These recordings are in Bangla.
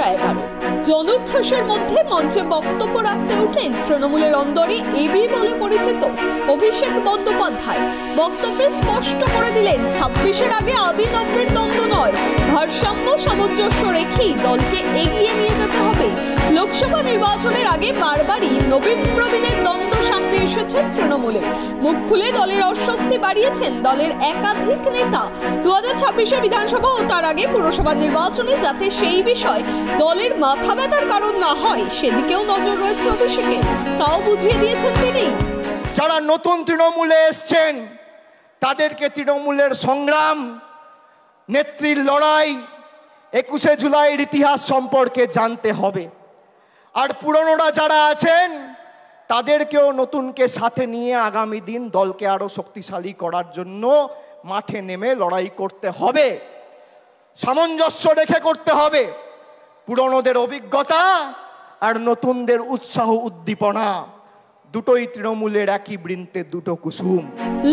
11টা জনোচ্ছ্বাসের মধ্যে মঞ্চে বক্তব্য রাখতে উঠলেন তৃণমূলের অন্দরে এবি বলে পরিচিত অভিষেক বন্দ্যোপাধ্যায়। বক্তব্যে স্পষ্ট করে দিলেন 26-এর আগে আদি নব্যের দ্বন্দ্ব নয়, ভারসাম্য সামঞ্জস্য রেখেই দলকে এগিয়ে নিয়ে যেতে হবে। লোকসভা নির্বাচনের আগে বারবারই নবীন প্রবীণের দ্বন্দ্ব সামনে এসেছে তৃণমূলের। মুখ খুলে দলের অস্বস্তি বাড়িয়েছেন দলের একাধিক নেতা। 2026-এর বিধানসভা ও তার আগে পুরসভা নির্বাচনে যাতে সেই বিষয় দলের মাথা ব্যথার কারণ না হয় সেদিকেও নজর রয়েছে অভিষেকের, তাও বুঝিয়ে দিয়েছেন তিনি। যারা নতুন তৃণমূলে এসছেন তাদেরকে তৃণমূলের সংগ্রাম, নেত্রীর লড়াই, 21শে জুলাইয়ের ইতিহাস সম্পর্কে জানতে হবে। আর পুরনোরা যারা আছেন তাদেরকেও নতুনকে সাথে নিয়ে আগামী দিন দলকে আরো শক্তিশালী করার জন্য মাঠে নেমে লড়াই করতে হবে, সামঞ্জস্য রেখে করতে হবে। পুরনোদের অভিজ্ঞতা আর নতুনদের উৎসাহ উদ্দীপনা দুটোই তৃণমূলের একই বৃন্তে দুটো কুসুম।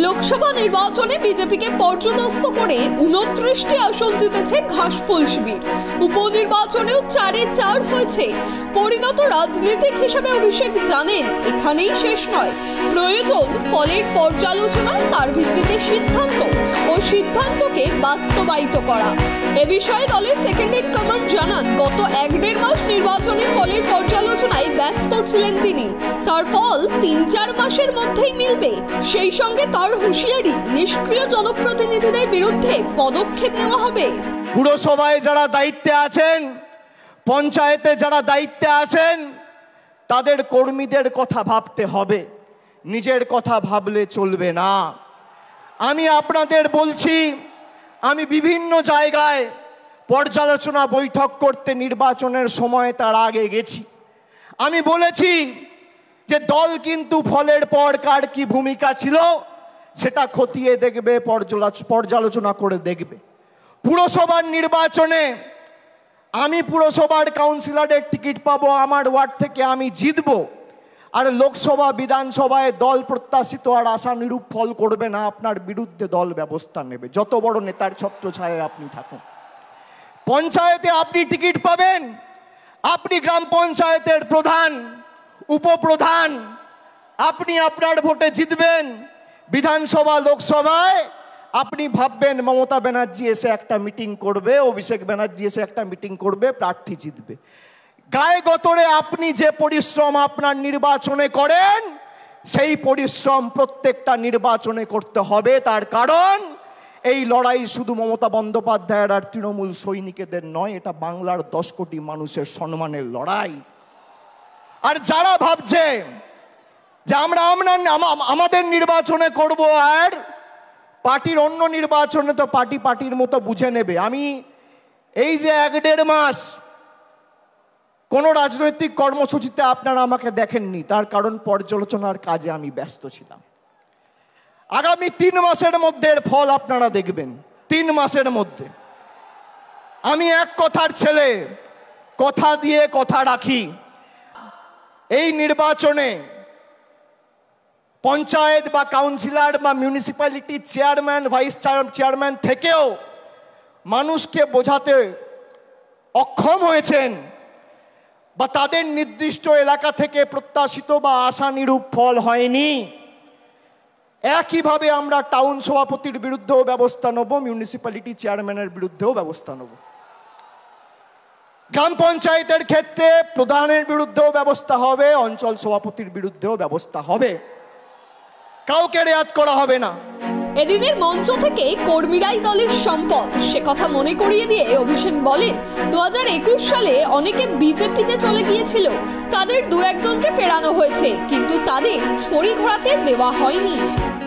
লোকসভা নির্বাচনে বিজেপিকে পর্যদস্ত করে 29টি আসন জিতেছে ঘাসফুল শিবির। উপনির্বাচনেও 4-এ 4 হয়েছে। পরিণত রাজনীতিক হিসেবে অভিষেক জানেন এখানেই শেষ নয়, প্রয়োজন ফলের পর্যালোচনা, তার ভিত্তিতে সিদ্ধান্ত ও সিদ্ধান্তকে বাস্তবায়িত করা। এ বিষয়ে দলের সেকেন্ড ইন কমান্ড জানান গত 1-1.5 মাস নির্বাচনী ফলের পর্যালোচনায় ব্যস্ত ছিলেন তিনি। তার ফল 3-4 মাসের মধ্যেই মিলবে। সেই সঙ্গে তার হুঁশিয়ারি, নিষ্ক্রিয় জনপ্রতিনিধিদের বিরুদ্ধে পদক্ষেপ নেওয়া হবে। পুরসভায় যারা দায়িত্বে আছেন, পঞ্চায়েতে যারা দায়িত্বে আছেন, তাদের কর্মীদের কথা ভাবতে হবে, নিজের কথা ভাবলে চলবে না। আমি আপনাদের বলছি, আমি বিভিন্ন জায়গায় পর্যালোচনা বৈঠক করতে নির্বাচনের সময় তার আগে গেছি। আমি বলেছি যে দল কিন্তু ফলের পর কার কি ভূমিকা ছিল সেটা খতিয়ে দেখবে, পর্যালোচনা করে দেখবে। পুরসভার নির্বাচনে আমি পুরসভার কাউন্সিলরের টিকিট পাবো, আমার ওয়ার্ড থেকে আমি জিতবো। আর লোকসভা বিধানসভায় দল প্রত্যাশিত আর আশানুরূপ ফল করবে না, আপনার বিরুদ্ধে দল ব্যবস্থা নেবে, যত বড় নেতার ছত্রছায়ায় আপনি থাকুন। পঞ্চায়েতে আপনি টিকিট পাবেন, আপনি গ্রাম পঞ্চায়েতের প্রধান, উপপ্রধান, আপনি আপনার ভোটে জিতবেন। বিধানসভা, লোকসভায় আপনি ভাববেন মমতা ব্যানার্জি এসে একটা মিটিং করবে, অভিষেক ব্যানার্জি এসে একটা মিটিং করবে, প্রার্থী জিতবে। গায়ে গতরে আপনি যে পরিশ্রম আপনার নির্বাচনে করেন সেই পরিশ্রম প্রত্যেকটা নির্বাচনে করতে হবে। তার কারণ এই লড়াই শুধু মমতা বন্দ্যোপাধ্যায়ের আর তৃণমূল সৈনিকদের নয়, এটা বাংলার 10 কোটি মানুষের সম্মানের লড়াই। আর যারা ভাবছে যে আমরা আমাদের নির্বাচনে করব আর পার্টির অন্য নির্বাচনে তো পার্টির মতো বুঝে নেবে, আমি এই যে 1-1.5 মাস কোনো রাজনৈতিক কর্মসূচিতে আপনারা আমাকে দেখেননি, তার কারণ পর্যালোচনার কাজে আমি ব্যস্ত ছিলাম। আগামী 3 মাসের মধ্যে এর ফল আপনারা দেখবেন। 3 মাসের মধ্যে। আমি এক কথার ছেলে, কথা দিয়ে কথা রাখি। এই নির্বাচনে পঞ্চায়েত বা কাউন্সিলর বা মিউনিসিপ্যালিটি চেয়ারম্যান, ভাইস চেয়ারম্যান থেকেও মানুষকে বোঝাতে অক্ষম হয়েছেন বা তাদের নির্দিষ্ট এলাকা থেকে প্রত্যাশিত বা আশানুরূপ ফল হয়নি। একইভাবে আমরা টাউন সভাপতির বিরুদ্ধেও ব্যবস্থা নেব, মিউনিসিপ্যালিটি চেয়ারম্যানের বিরুদ্ধেও ব্যবস্থা নেব। গ্রাম পঞ্চায়েতের ক্ষেত্রে প্রধানের বিরুদ্ধেও ব্যবস্থা হবে, অঞ্চল সভাপতির বিরুদ্ধেও ব্যবস্থা হবে, কাউকে রেয়াত করা হবে না। এদিনের মঞ্চ থেকে কর্মীরাই দলের সম্পদ সে কথা মনে করিয়ে দিয়ে অভিষেক বলেন 2021 সালে অনেকে বিজেপিতে চলে গিয়েছিল, তাদের 2-1 জনকে ফেরানো হয়েছে, কিন্তু তাদের ছড়ি ঘোরাতে দেওয়া হয়নি।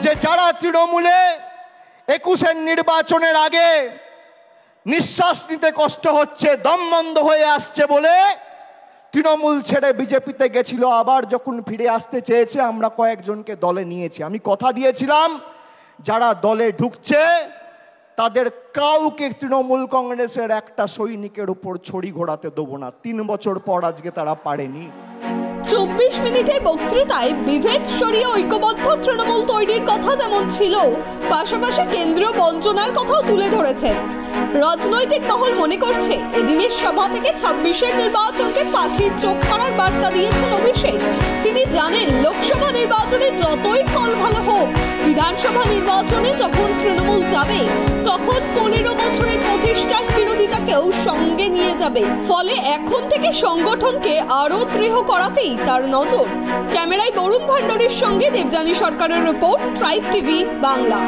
যে যারা তৃণমূলে 21-এর নির্বাচনের আগে নিঃশ্বাস নিতে কষ্ট হচ্ছে, দম বন্ধ হয়ে আসছে বলে তৃণমূল ছেড়ে বিজেপিতে গেছিল, আবার যখন ফিরে আসতে চেয়েছে আমরা কয়েকজনকে দলে নিয়েছি। আমি কথা দিয়েছিলাম যারা দলে ঢুকছে তাদের কাউকে তৃণমূল কংগ্রেসের একটা সৈনিকের উপর ছড়ি ঘোরাতে দেবো না। 3 বছর পর আজকে তারা পারেনি। 24 মিনিটের বক্তৃতায় বিভেদ সরিয়ে ঐক্যবদ্ধ তৃণমূল তৈরির কথা যেমন ছিল, পাশাপাশি কেন্দ্রীয় বঞ্চনার কথাও তুলে ধরেছেন। রাজনৈতিক মহল মনে করছে এদিনের সভা থেকে 26-এর নির্বাচনকে পাখির চোখ করার বার্তা দিয়েছেন অভিষেক। তিনি জানেন লোকসভা নির্বাচনে যতই ফল ভালো হোক, বিধানসভা নির্বাচনে যখন তৃণমূল যাবে তখন 15 বছরের প্রতিষ্ঠান বিরোধিতাকেও সঙ্গে নিয়ে যাবে। ফলে এখন থেকে সংগঠনকে আরো দৃঢ় করাতেই তার নজর। ক্যামেরায় বরুণ ভান্ডারীর সঙ্গে দেবযানী সরকারের রিপোর্ট, ট্রাইব টিভি বাংলা।